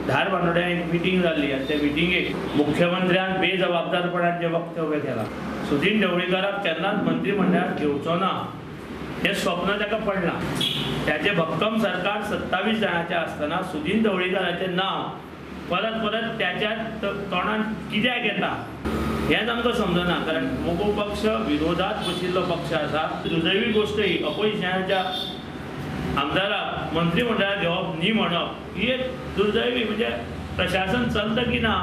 धार बांदोड्या एक मिटींग जाल्ली आनी त्या मिटींगेक मुख्यमंत्र्यान बेजबाबदारपणान जे वक्तव्य केलां सुदीन ढवळीकाराक केन्नाच मंत्रिमंडळात घेवचो ना हे स्वप्न ताका पडलां। त्याचे भक्कम सरकार 27 जाणांचें आसतना सुदीन ढवळीकाराचें नांव परत परत त्याच्या तोंडान कित्याक येता हेच आमकां समजना। कारण मोगो पक्ष विरोधात बशिल्लो पक्ष आसा। दुर्दैवी गोष्ट ही अपोजिशनाच्या आमदाराक मंत्रिमंडळात घेवप न्ही म्हणप ही एक दुर्दैवी म्हणजे प्रशासन चलता की ना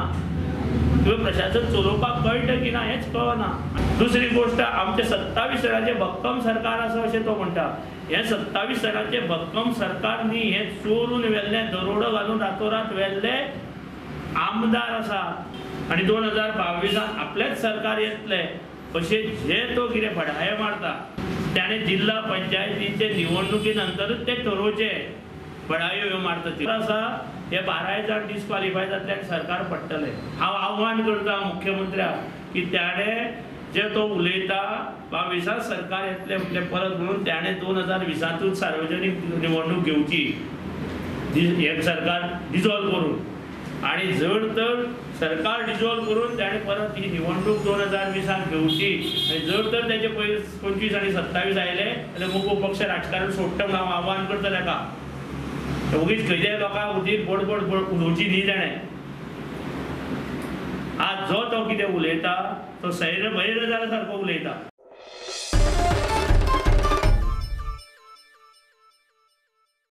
किंवा प्रशासन चलोवपाक कळटा की ना हेच कळना। दुसरी गोष्ट आमचे 27 जाणांचे भक्कम सरकार आसा अशें तो म्हणटा। हे 27 जाणांचे भक्कम सरकार न्ही हे चोरून व्हेल्ले दरोडो घालून रातोरात व्हेल्ले आमदार आसा आणि 2022 आपलेच सरकार येतले अशें जे तो कितें फडाये मारता त्याने जिल्हा पंचायतीचे निवडणुकी नंतरच ते ठरोवचे फडायो ह्यो मारता आसा हे 12 जाण डिस्क्वॉलिफाय जातल्यान सरकार पडटले। हांव आव्हान करता मुख्यमंत्र्याक की त्याने जे तो उलयता 22 सरकार येतले म्हटले परत म्हणून त्याने 2020 सार्वजनीक निवडणूक घेवची हे सरकार डिजॉल्व करून आणि जर तर सरकार डिजॉल्व करून त्याने परत ही निवडणूक 2020 घेवची आणि जर तर त्याचे 25 आणि 27 आयले जाल्यार मोगो पक्ष राजकारण सोडटा म्हणून हांव आव्हान करता ताका। उगीच खंयच्याय लोकांक उदीर बडबड उलोवची न्ही ताणें। आज जो तो कितें उलयता तो सैर भैर जाल्या सारको उलयता।